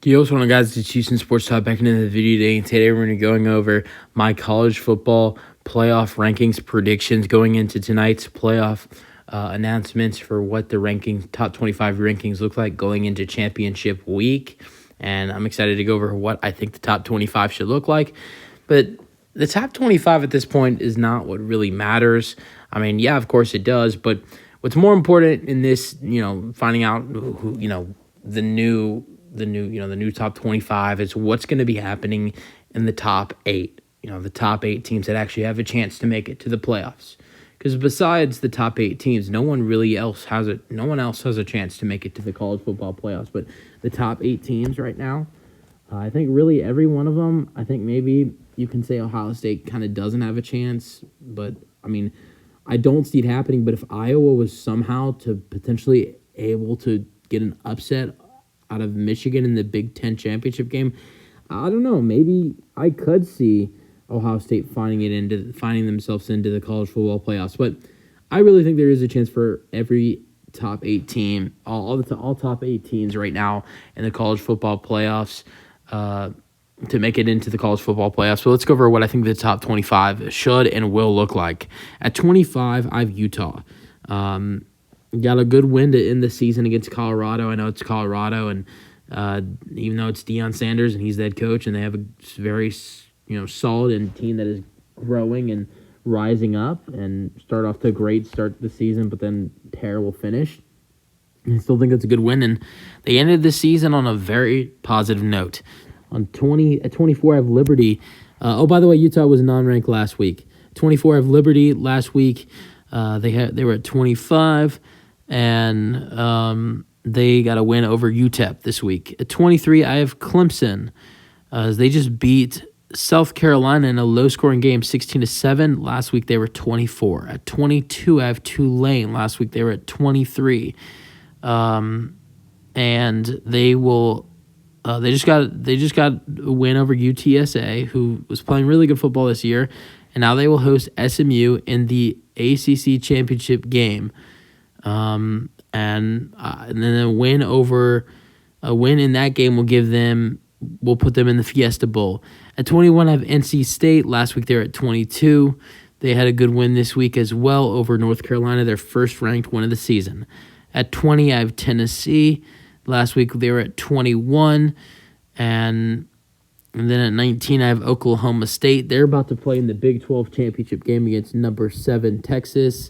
Yo, what's going on, guys? It's Houston Sports Talk back into the video today, and today we're going to be going over my college football playoff rankings predictions going into tonight's playoff announcements for what the top 25 rankings look like going into championship week. And I'm excited to go over what I think the top 25 should look like. But the top 25 at this point is not what really matters. I mean, yeah, of course it does, but what's more important in this, finding out who, the new top 25 is what's going to be happening in the top 8. The top 8 teams that actually have a chance to make it to the playoffs. Because besides the top 8 teams, no one else has a chance to make it to the college football playoffs. But the top 8 teams right now, I think really every one of them, I think maybe you can say Ohio State kind of doesn't have a chance. But, I mean, I don't see it happening. But if Iowa was somehow to potentially able to get an upset out of Michigan in the Big Ten championship game, I don't know. Maybe I could see Ohio State finding themselves into the college football playoffs. But I really think there is a chance for every top 8 team, all top 8 teams right now in the college football playoffs to make it into the college football playoffs. So let's go over what I think the top 25 should and will look like. At 25, I have Utah. Got a good win to end the season against Colorado. I know it's Colorado, and even though it's Deion Sanders and he's the head coach, and they have a very solid and team that is growing and rising up, and start off to a great start to the season, but then terrible finish. I still think that's a good win, and they ended the season on a very positive note. At 24, I have Liberty. By the way, Utah was non-ranked last week. 24, I have Liberty last week. They were at 25. And they got a win over UTEP this week. At 23, I have Clemson. They just beat South Carolina in a low-scoring game, 16-7. Last week, they were 24. At 22, I have Tulane. Last week, they were at 23. And they will. They just got a win over UTSA, who was playing really good football this year, and now they will host SMU in the ACC championship game. And then a win in that game will put them in the Fiesta Bowl. At 21, I have NC State. Last week they were at 22. They had a good win this week as well over North Carolina, their first ranked win of the season. At 20, I have Tennessee. Last week they were at 21. And then at 19, I have Oklahoma State. They're about to play in the Big 12 championship game against number 7 Texas.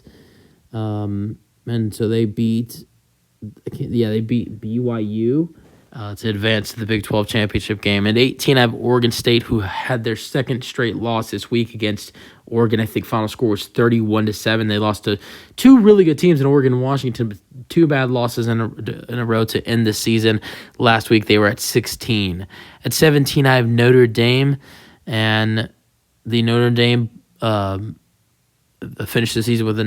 And so they beat BYU to advance to the Big 12 championship game. At 18, I have Oregon State, who had their second straight loss this week against Oregon. I think final score was 31-7. They lost to 2 really good teams in Oregon and Washington, but 2 bad losses in a row to end the season. Last week, they were at 16. At 17, I have Notre Dame, and the Notre Dame finished the season with a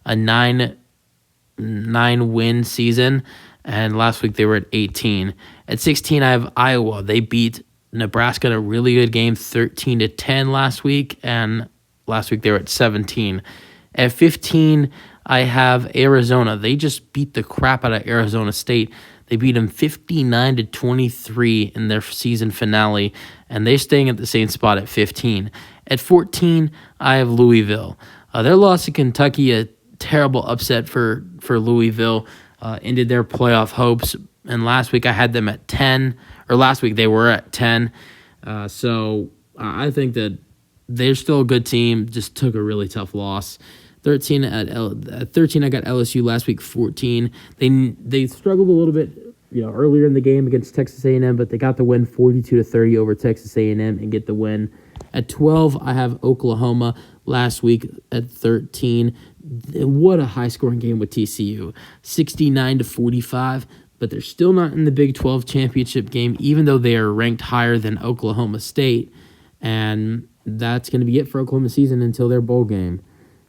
9-win season, and last week they were at 18. At 16, I have Iowa. They beat Nebraska in a really good game, 13-10 last week, and last week they were at 17. At 15, I have Arizona. They just beat the crap out of Arizona State. They beat them 59-23 in their season finale, and they're staying at the same spot at 15. At 14, I have Louisville. Their loss to Kentucky, a terrible upset for Louisville, ended their playoff hopes. And last week I had them at 10, or last week they were at 10. So I think that they're still a good team, just took a really tough loss. 13 at 13, I got LSU last week, 14. They struggled a little bit, earlier in the game against Texas A&M, but they got the win 42-30 over Texas A&M and get the win. At 12, I have Oklahoma last week at 13. What a high-scoring game with TCU, 69-45, but they're still not in the Big 12 championship game, even though they are ranked higher than Oklahoma State, and that's going to be it for Oklahoma season until their bowl game.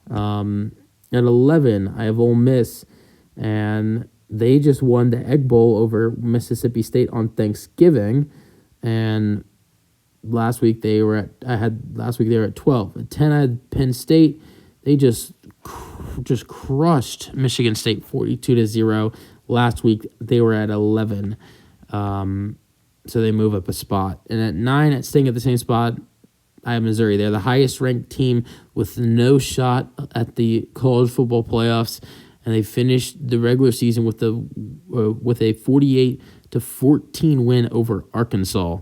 At 11, I have Ole Miss, and they just won the Egg Bowl over Mississippi State on Thanksgiving, and last week they were at 12. At 10, I had Penn State. They just crushed Michigan State 42-0. Last week they were at 11. So they move up a spot. And at 9, staying at the same spot, I have Missouri. They're the highest ranked team with no shot at the college football playoffs, and they finished the regular season with a 48-14 win over Arkansas.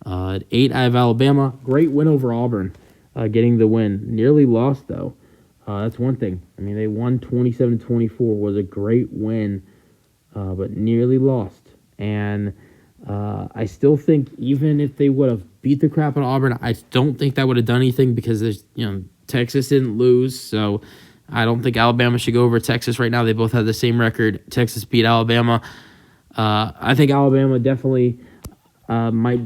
At 8, I have Alabama. Great win over Auburn, getting the win. Nearly lost though. That's one thing. I mean, they won 27-24. Was a great win, but nearly lost. And I still think even if they would have beat the crap out of Auburn, I don't think that would have done anything because Texas didn't lose, so I don't think Alabama should go over Texas right now. They both have the same record. Texas beat Alabama. I think Alabama might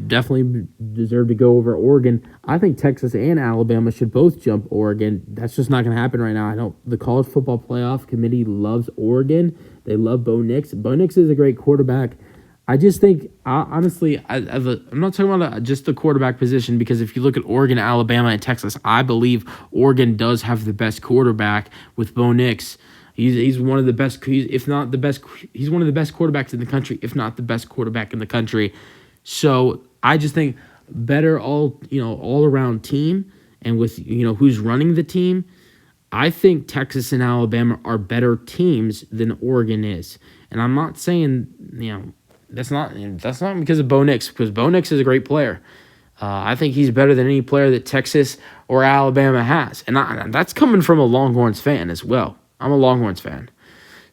definitely deserve to go over Oregon. I think Texas and Alabama should both jump Oregon. That's just not going to happen right now. I know the College Football Playoff Committee loves Oregon. They love Bo Nix. Bo Nix is a great quarterback. I just think, honestly, I'm not talking about just the quarterback position because if you look at Oregon, Alabama, and Texas, I believe Oregon does have the best quarterback with Bo Nix. He's one of the best, if not the best. He's one of the best quarterbacks in the country, if not the best quarterback in the country. So I just think better all around team, and with who's running the team, I think Texas and Alabama are better teams than Oregon is. And I'm not saying that's not because of Bo Nix, because Bo Nix is a great player. I think he's better than any player that Texas or Alabama has, and that's coming from a Longhorns fan as well. I'm a Longhorns fan,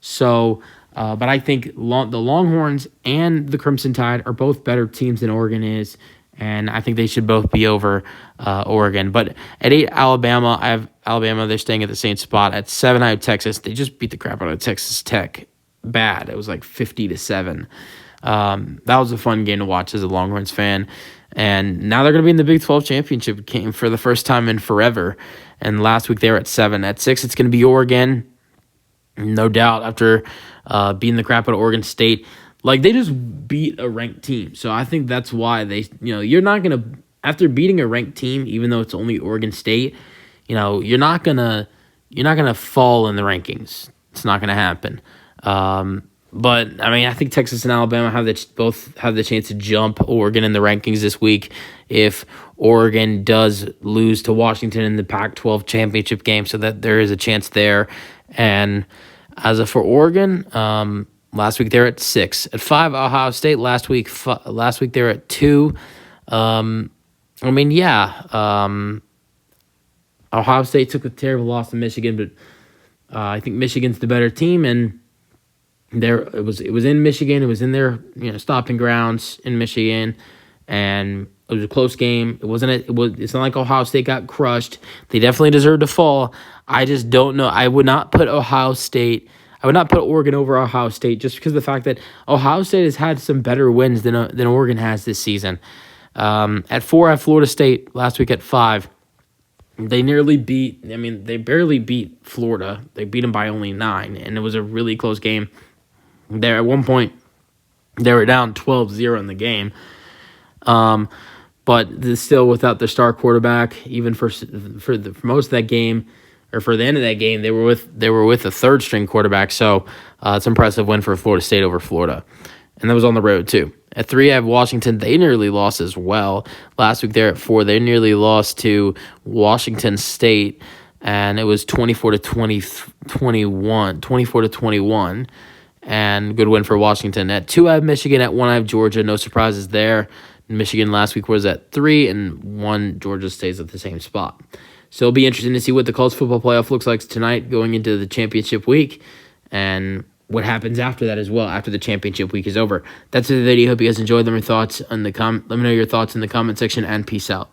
so. But I think the Longhorns and the Crimson Tide are both better teams than Oregon is, and I think they should both be over Oregon. But at 8, Alabama, I have Alabama. They're staying at the same spot. At 7, I have Texas. They just beat the crap out of Texas Tech. Bad. It was like 50-7. That was a fun game to watch as a Longhorns fan. And now they're going to be in the Big 12 championship game for the first time in forever. And last week they were at 7. At 6, it's going to be Oregon. No doubt after beating the crap out of Oregon State. Like, they just beat a ranked team. So I think that's why you're not going to, after beating a ranked team, even though it's only Oregon State, you're not going to fall in the rankings. It's not going to happen. But, I mean, I think Texas and Alabama both have the chance to jump Oregon in the rankings this week if Oregon does lose to Washington in the Pac-12 championship game, so that there is a chance there. And as for Oregon, last week they were at 6. At 5, Ohio State. Last week they were at 2. Ohio State took a terrible loss to Michigan, but I think Michigan's the better team, and it was in Michigan. It was in their stomping grounds in Michigan, and it was a close game. It's not like Ohio State got crushed. They definitely deserved to fall. I just don't know. I would not put Oregon over Ohio State just because of the fact that Ohio State has had some better wins than Oregon has this season. At 4, I have Florida State. Last week at 5. They barely beat Florida. They beat them by only 9, and it was a really close game. There, at one point, they were down 12-0 in the game. But still without their star quarterback, even for most of that game, or for the end of that game, they were with a third string quarterback. So it's an impressive win for Florida State over Florida, and that was on the road too. At 3, I have Washington. They nearly lost as well. Last week they're at 4. They nearly lost to Washington State, and it was 24-21, and good win for Washington. At 2, I have Michigan. At 1, I have Georgia. No surprises there. Michigan last week was at 3, and 1, Georgia stays at the same spot. So it'll be interesting to see what the college football playoff looks like tonight going into the championship week, and what happens after that as well, after the championship week is over. That's the video. Hope you guys enjoyed. Let me know your thoughts in the comment section, and peace out.